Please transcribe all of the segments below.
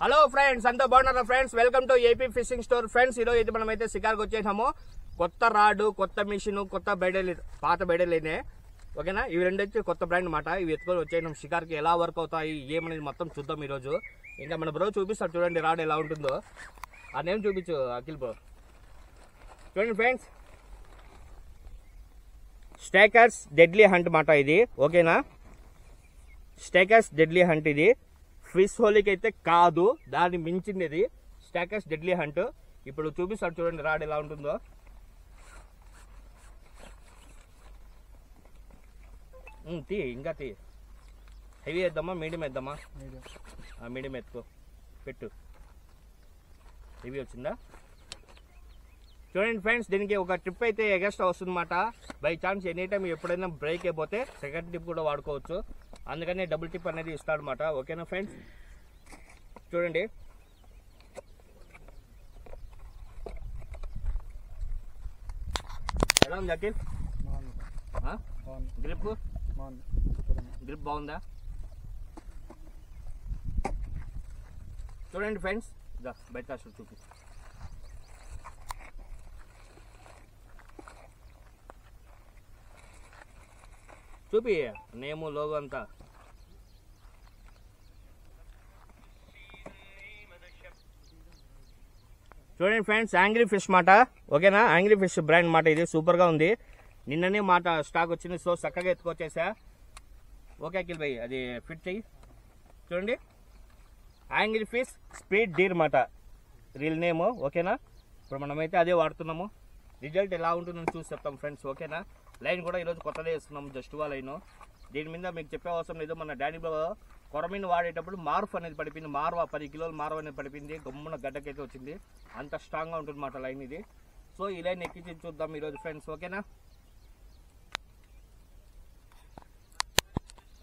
Hello friends, అంతా బాగున్నారా friends? Welcome to AP fishing store. Friends, ఈరోజు అయితే మనమైతే షికార్కి వచ్చేసాము. కొత్త రాడు, కొత్త మిషన్, కొత్త బెడల్, పాత బెడలేనే. ఓకేనా? ఇవి రెండు వచ్చి కొత్త బ్రాండ్ అనమాట. ఇవి ఎత్తుకొని వచ్చేసాం షికార్కి. ఎలా వర్క్ అవుతాయి ఏమనేది మొత్తం చూద్దాం ఈరోజు. ఇంకా మన బ్రో చూపిస్తాడు చూడండి రాడు ఎలా ఉంటుందో. ఆ నేమ్ చూపించు అఖిల్ బ్రో. చూడండి ఫ్రెండ్స్, స్టేకర్స్ డెడ్లీ హంట్ మాట ఇది. ఓకేనా? స్టేకర్స్ డెడ్లీ హంట్ ఇది. ఫిష్ హోలీకి అయితే కాదు, దాన్ని మించింది ఇది. స్టేకర్స్ డెడ్లీ హంట్. ఇప్పుడు చూపిస్తాడు చూడండి రాడ్ ఎలా ఉంటుందో. తీ ఇంకా తీ. హెవీ వేద్దామా మీడియం వేద్దామా? మీడియం ఎత్తుకో, పెట్టు. హెవీ వచ్చిందా? చూడండి ఫ్రెండ్స్, దీనికి ఒక ట్రిప్ అయితే ఎగస్ట్రా వస్తుందన్నమాట. బై ఛాన్స్ ఎనీ టైం ఎప్పుడైనా బ్రేక్ అయిపోతే సెకండ్ ట్రిప్ కూడా వాడుకోవచ్చు. అందుకనే డబుల్ టిప్ అనేది ఇస్తాడనమాట. ఓకేనా ఫ్రెండ్స్? చూడండి, ఎలా ఉంది అఖిల్? గ్రిప్ గ్రిప్ బాగుందా? చూడండి ఫ్రెండ్స్, బయట చూపి. చూపి నేము లోగో అంతా. చూడండి ఫ్రెండ్స్, యాంగ్రీ ఫిష్ మాట. ఓకేనా? యాంగ్రీ ఫిష్ బ్రాండ్ మాట ఇది. సూపర్గా ఉంది. నిన్ననే మాట స్టాక్ వచ్చింది, సో చక్కగా ఎత్తుకొచ్చేసా. ఓకే అఖిల్ భాయ్, అది ఫిట్ చెయ్యి. చూడండి, యాంగ్రీ ఫిష్ స్పీడ్ డీర్ మాట రీల్ నేమ్. ఓకేనా? ఇప్పుడు మనమైతే అదే వాడుతున్నాము. రిజల్ట్ ఎలా ఉంటుందని చూసి చెప్తాం ఫ్రెండ్స్. ఓకేనా? లైన్ కూడా ఈరోజు కొత్తదే ఇస్తున్నాం, జస్ట్ వా లైన్. దీని మీద మీకు చెప్పే అవసరం లేదు. మన డాడీ బాబా కొరమీన్ వాడేటప్పుడు మార్ఫ్ అనేది పడిపోయింది. మార్వ 10 కిలోలు మార్వ అనేది పడిపోయింది. గమ్మున గడ్డకైతే వచ్చింది. అంత స్ట్రాంగ్గా ఉంటుంది అన్నమాట లైన్ ఇది. సో ఈ లైన్ ఎక్కించి చూద్దాం ఈరోజు ఫ్రెండ్స్. ఓకేనా?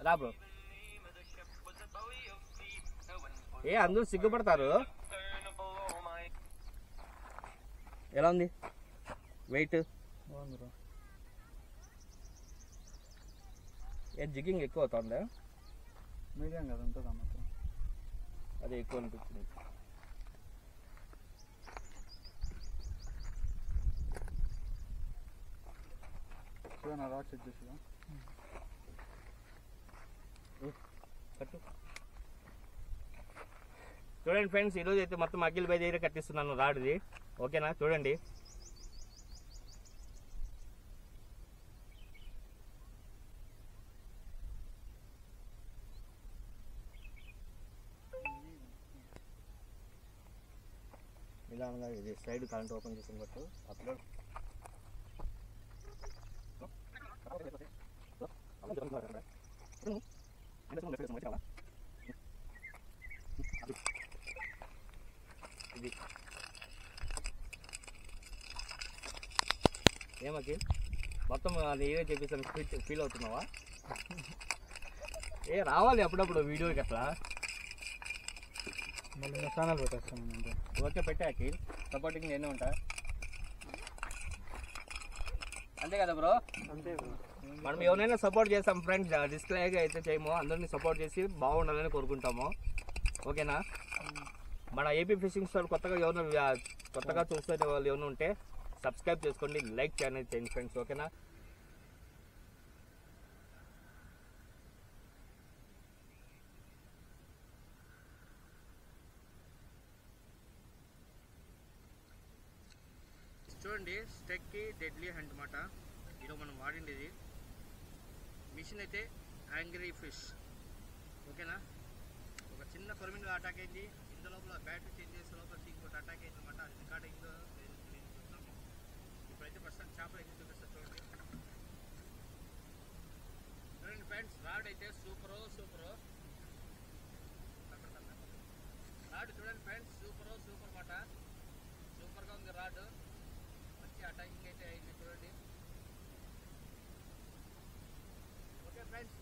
రా బ్రో. అందరూ సిగ్గుపడతారు. ఎలా ఉంది వెయిట్? జిగ్గింగ్ ఎక్కువ అవుతుందా? మీడియం కదా, ఉంటుంది అన్నట్టు. అదే ఎక్కువ అనిపిస్తుంది. చూడండి రాడ్ చెక్ చేసి కట్టు. చూడండి ఫ్రెండ్స్, ఈరోజు అయితే మొత్తం అఖిల్ భాయ్ దగ్గర కట్టిస్తున్నాను రాడ్ది. ఓకేనా? చూడండి, నిదానంగా. ఇది సైడ్ కరెంట్ ఓపెన్ చేసిన బట్టు అప్లోడ్. ఇది ఏమకి మొత్తం నేనే చెప్పేసాను. ఫీల్ అవుతున్నావా? రావాలి అప్పుడప్పుడు వీడియోకి అట్లా. మళ్ళీ నా ఛానల్ పెట్టేస్తాను. ఓకే, పెట్టాకి సపోర్టింగ్ నేనే ఉంటా. అంతే కదా బ్రో? అంతే బ్రో. మనం ఎవరైనా సపోర్ట్ చేస్తాం ఫ్రెండ్స్, డిస్ప్లేగా అయితే చేయము. అందరినీ సపోర్ట్ చేసి బాగుండాలని కోరుకుంటాము. ఓకేనా? మన ఏపీ ఫిషింగ్ స్టోర్ కొత్తగా చూసే వాళ్ళు ఎవరైనా ఉంటే సబ్స్క్రైబ్ చేసుకోండి, లైక్ చేయండి ఫ్రెండ్స్. ఓకేనా? చూడండి, స్టెక్కి డెడ్లీ హంట్ మాట. ఈరోజు మనం వాడిండేది మిషన్ అయితే యాంగ్రీ ఫిష్. ఓకేనా? ఒక చిన్న కొరమీన్ అటాక్ అయింది. ఇందులో బ్యాటరీ చేంజ్ చేసే లోపల ఇంకోటి అటాక్ అయింది అనమాట. అది రికార్డ్ అయిందో చూస్తాము. ఇప్పుడైతే ప్రస్తుతం చేపలు అయితే చూపిస్తా. చూడండి ఫ్రెండ్స్, రాడ్ అయితే సూపర్. రాడ్ చూడండి ఫ్రెండ్స్, సూపర్ మాట. సూపర్గా ఉంది రాడ్. మంచి అటాకింగ్ అయితే అయింది చూడండి. ఓకే ఫ్రెండ్స్,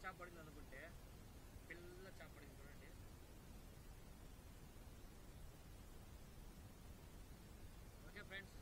చేప పడింది అనుకుంటే పిల్ల చేప పడింది చూడండి. ఓకే ఫ్రెండ్స్,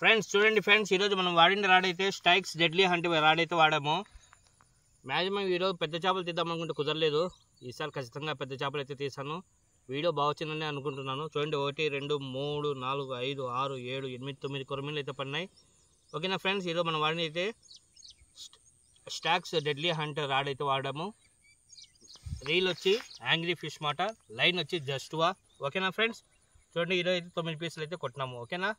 ఫ్రెండ్స్ చూడండి ఫ్రెండ్స్, ఈరోజు మనం వాడిన రాడ్ అయితే స్ట్రైక్స్ డెడ్లీ హంట్ రాడ్ అయితే వాడాము. మ్యాక్సిమం ఈరోజు పెద్ద చేపలు తీద్దామనుకుంటే కుదరలేదు. ఈసారి ఖచ్చితంగా పెద్ద చేపలు అయితే తీసాను. వీడియో బాగా వచ్చిందని అనుకుంటున్నాను. చూడండి 1 2 3 4 5 6 7 8 9 కొరమీన్లు అయితే పడినాయి. ఓకేనా ఫ్రెండ్స్, ఈరోజు మనం వాడిన అయితే స్టాక్స్ డెడ్లీ హంట్ రాడ్ అయితే వాడాము. రీల్ వచ్చి యాంగ్రీ ఫిష్ మాట, లైన్ వచ్చి జస్టువా. ఓకేనా ఫ్రెండ్స్, చూడండి ఈరోజు అయితే 9 పీసులు అయితే కొట్టినాము. ఓకేనా.